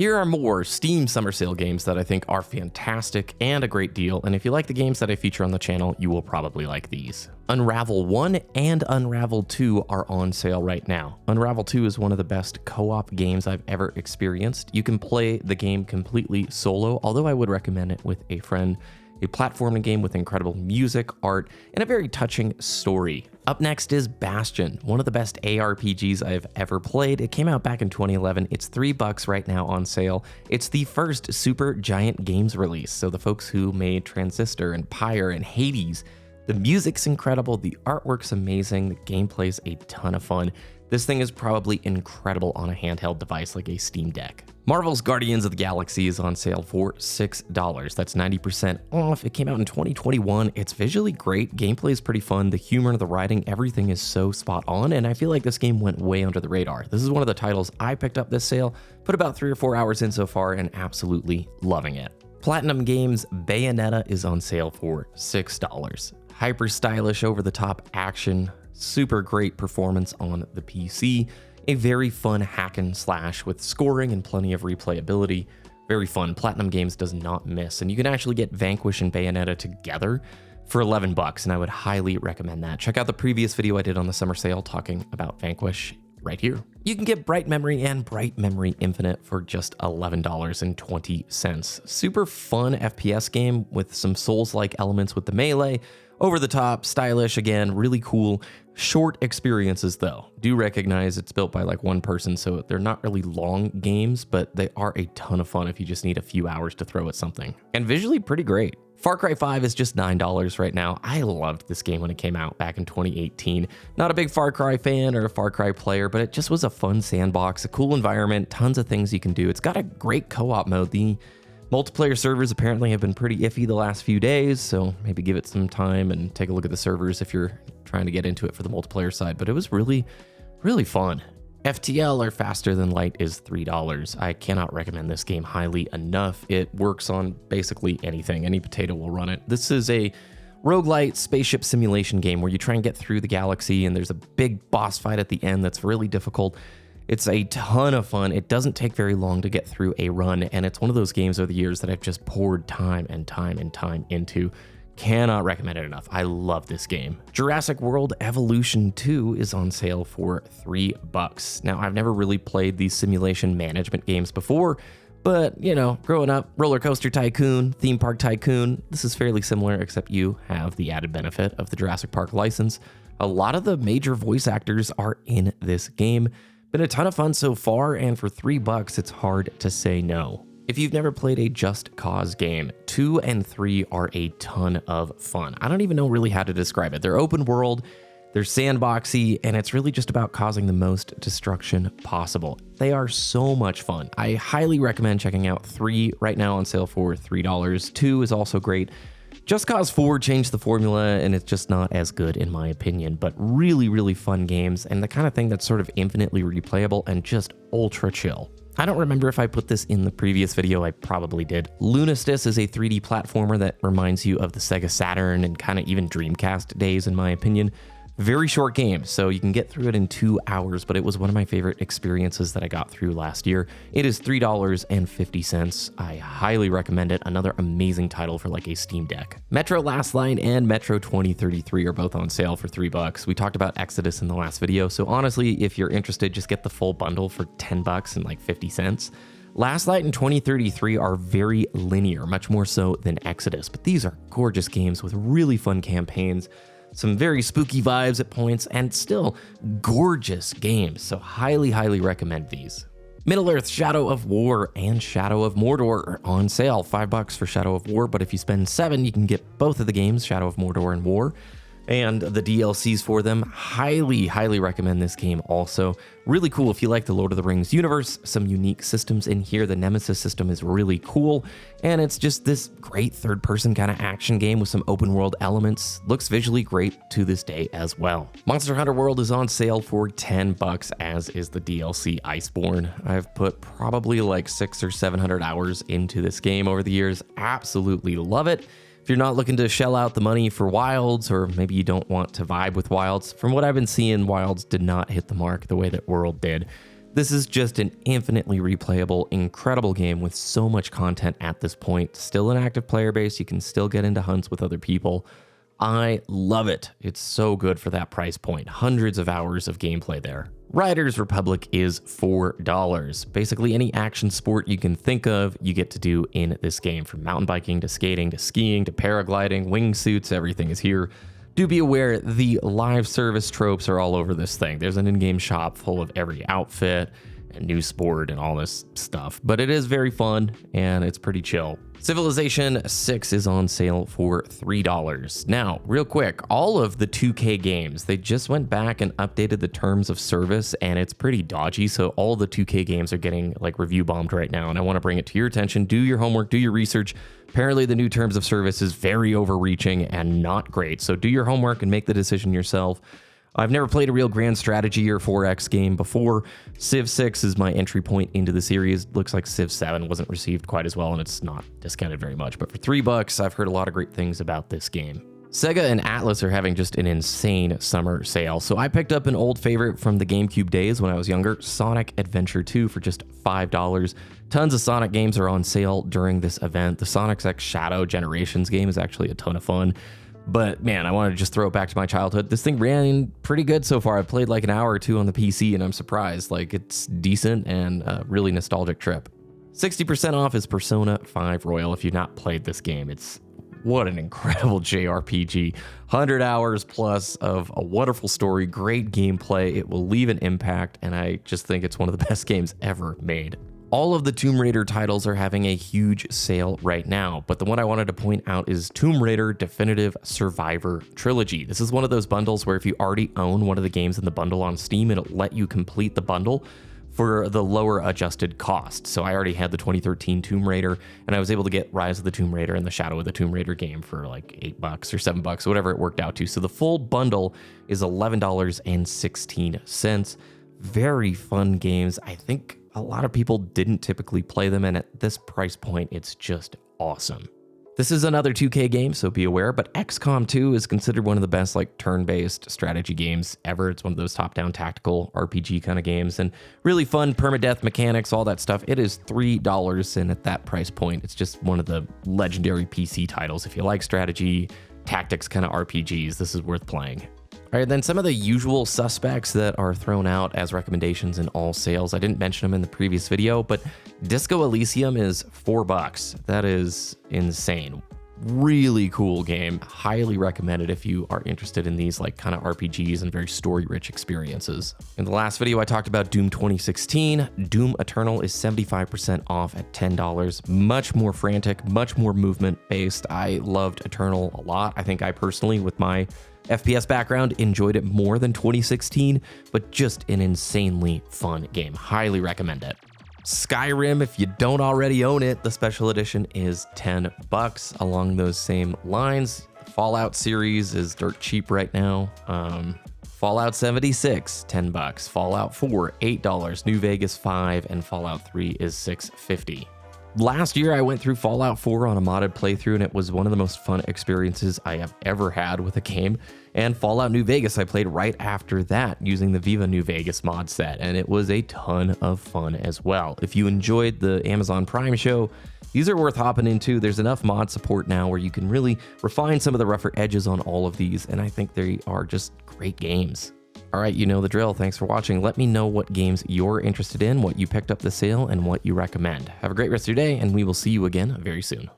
Here are more Steam Summer Sale games that I think are fantastic and a great deal, and if you like the games that I feature on the channel, you will probably like these. Unravel 1 and Unravel 2 are on sale right now. Unravel 2 is one of the best co-op games I've ever experienced. You can play the game completely solo, although I would recommend it with a friend. A platforming game with incredible music, art, and a very touching story. Up next is Bastion, one of the best ARPGs I've ever played. It came out back in 2011. It's $3 right now on sale. It's the first Super Giant Games release, so the folks who made Transistor and Pyre and Hades. The music's incredible, the artwork's amazing, the gameplay's a ton of fun. This thing is probably incredible on a handheld device like a Steam Deck. Marvel's Guardians of the Galaxy is on sale for $6. That's 90% off. It came out in 2021. It's visually great, gameplay is pretty fun, the humor, the writing, everything is so spot on, and I feel like this game went way under the radar. This is one of the titles I picked up this sale, put about 3 or 4 hours in so far, and absolutely loving it. Platinum Games' Bayonetta is on sale for $6. Hyper stylish, over-the-top action, super great performance on the PC, a very fun hack and slash with scoring and plenty of replayability. Very fun. Platinum Games does not miss, and you can actually get Vanquish and Bayonetta together for $11, and I would highly recommend that. Check out the previous video I did on the summer sale talking about Vanquish right here. You can get Bright Memory and Bright Memory Infinite for just $11.20. Super fun FPS game with some Souls-like elements with the melee. Over the top, stylish, again, really cool. Short experiences though. Do recognize it's built by like one person, so they're not really long games, but they are a ton of fun if you just need a few hours to throw at something. And visually pretty great. Far Cry 5 is just $9 right now. I loved this game when it came out back in 2018. Not a big Far Cry fan or a Far Cry player, but it just was a fun sandbox, a cool environment, tons of things you can do. It's got a great co-op mode. The multiplayer servers apparently have been pretty iffy the last few days, so maybe give it some time and take a look at the servers if you're trying to get into it for the multiplayer side, but it was really, really fun. FTL, or Faster Than Light, is $3. I cannot recommend this game highly enough. It works on basically anything. Any potato will run it. This is a roguelite spaceship simulation game where you try and get through the galaxy, and there's a big boss fight at the end that's really difficult. It's a ton of fun. It doesn't take very long to get through a run, and it's one of those games over the years that I've just poured time and time and time into. Cannot recommend it enough. I love this game. Jurassic World Evolution 2 is on sale for $3. Now, I've never really played these simulation management games before, but, you know, growing up, Roller Coaster Tycoon, Theme Park Tycoon, this is fairly similar, except you have the added benefit of the Jurassic Park license. A lot of the major voice actors are in this game. Been a ton of fun so far, and for $3, it's hard to say no. If you've never played a Just Cause game, 2 and 3 are a ton of fun. I don't even know really how to describe it. They're open world, they're sandboxy, and it's really just about causing the most destruction possible. They are so much fun. I highly recommend checking out 3 right now on sale for $3. 2 is also great. Just Cause 4 changed the formula, and it's just not as good in my opinion, but really, really fun games, and the kind of thing that's sort of infinitely replayable and just ultra chill. I don't remember if I put this in the previous video, I probably did. Lunistice is a 3D platformer that reminds you of the Sega Saturn and kind of even Dreamcast days in my opinion. Very short game, so you can get through it in 2 hours, but it was one of my favorite experiences that I got through last year. It is $3.50. I highly recommend it. Another amazing title for like a Steam Deck. Metro Last Light and Metro 2033 are both on sale for $3. We talked about Exodus in the last video, so honestly, if you're interested, just get the full bundle for $10 and like 50 cents. Last Light and 2033 are very linear, much more so than Exodus, but these are gorgeous games with really fun campaigns. Some very spooky vibes at points, and still gorgeous games, so highly, highly recommend these. Middle-earth Shadow of War and Shadow of Mordor are on sale. $5 for Shadow of War, but if you spend $7, you can get both of the games, Shadow of Mordor and War, and the DLCs for them. Highly, highly recommend this game also. Really cool if you like the Lord of the Rings universe. Some unique systems in here. The Nemesis system is really cool, and it's just this great third-person kind of action game with some open-world elements. Looks visually great to this day as well. Monster Hunter World is on sale for $10, as is the DLC Iceborne. I've put probably like 600 or 700 hours into this game over the years. Absolutely love it. If you're not looking to shell out the money for Wilds, or maybe you don't want to vibe with Wilds, from what I've been seeing, Wilds did not hit the mark the way that World did. This is just an infinitely replayable, incredible game with so much content at this point. Still an active player base, you can still get into hunts with other people. I love it. It's so good for that price point. Hundreds of hours of gameplay there. Riders Republic is $4. Basically any action sport you can think of, you get to do in this game. From mountain biking to skating to skiing to paragliding, wingsuits, everything is here. Do be aware, the live service tropes are all over this thing. There's an in-game shop full of every outfit and new sport and all this stuff, but it is very fun and it's pretty chill. Civilization 6 is on sale for $3. Now, real quick, all of the 2K games, they just went back and updated the terms of service and it's pretty dodgy. So all the 2K games are getting like review bombed right now. And I want to bring it to your attention. Do your homework, do your research. Apparently the new terms of service is very overreaching and not great. So do your homework and make the decision yourself. I've never played a real grand strategy or 4X game before. Civ 6 is my entry point into the series. Looks like Civ 7 wasn't received quite as well and it's not discounted very much, but for $3, I've heard a lot of great things about this game. Sega and Atlas are having just an insane summer sale, so I picked up an old favorite from the GameCube days when I was younger, Sonic Adventure 2 for just $5. Tons of Sonic games are on sale during this event. The Sonic X Shadow Generations game is actually a ton of fun. But man, I want to just throw it back to my childhood. This thing ran pretty good so far. I've played like an hour or two on the PC and I'm surprised. Like it's decent and a really nostalgic trip. 60% off is Persona 5 Royal if you've not played this game. What an incredible JRPG. 100 hours plus of a wonderful story, great gameplay. It will leave an impact and I just think it's one of the best games ever made. All of the Tomb Raider titles are having a huge sale right now, but the one I wanted to point out is Tomb Raider Definitive Survivor Trilogy. This is one of those bundles where if you already own one of the games in the bundle on Steam, it'll let you complete the bundle for the lower adjusted cost. So I already had the 2013 Tomb Raider, and I was able to get Rise of the Tomb Raider and the Shadow of the Tomb Raider game for like $8 or $7, whatever it worked out to. So the full bundle is $11.16. Very fun games. I think a lot of people didn't typically play them, and at this price point, it's just awesome. This is another 2K game, so be aware, but XCOM 2 is considered one of the best like turn-based strategy games ever. It's one of those top-down tactical RPG kind of games, and really fun permadeath mechanics, all that stuff. It is $3, and at that price point, it's just one of the legendary PC titles. If you like strategy, tactics kind of RPGs, this is worth playing. All right, then some of the usual suspects that are thrown out as recommendations in all sales. I didn't mention them in the previous video, but Disco Elysium is $4. That is insane. Really cool game. Highly recommended if you are interested in these like kind of RPGs and very story-rich experiences. In the last video, I talked about Doom 2016. Doom Eternal is 75% off at $10. Much more frantic, much more movement-based. I loved Eternal a lot. I think I personally, with my FPS background, enjoyed it more than 2016, but just an insanely fun game. Highly recommend it. Skyrim, if you don't already own it, the special edition is $10. Along those same lines, the Fallout series is dirt cheap right now. Fallout 76, $10. Fallout 4, $8. New Vegas 5, and Fallout 3 is $6.50. Last year, I went through Fallout 4 on a modded playthrough, and it was one of the most fun experiences I have ever had with a game. And Fallout New Vegas, I played right after that using the Viva New Vegas mod set, and it was a ton of fun as well. If you enjoyed the Amazon Prime show, these are worth hopping into. There's enough mod support now where you can really refine some of the rougher edges on all of these, and I think they are just great games. All right, you know the drill. Thanks for watching. Let me know what games you're interested in, what you picked up the sale, and what you recommend. Have a great rest of your day, and we will see you again very soon.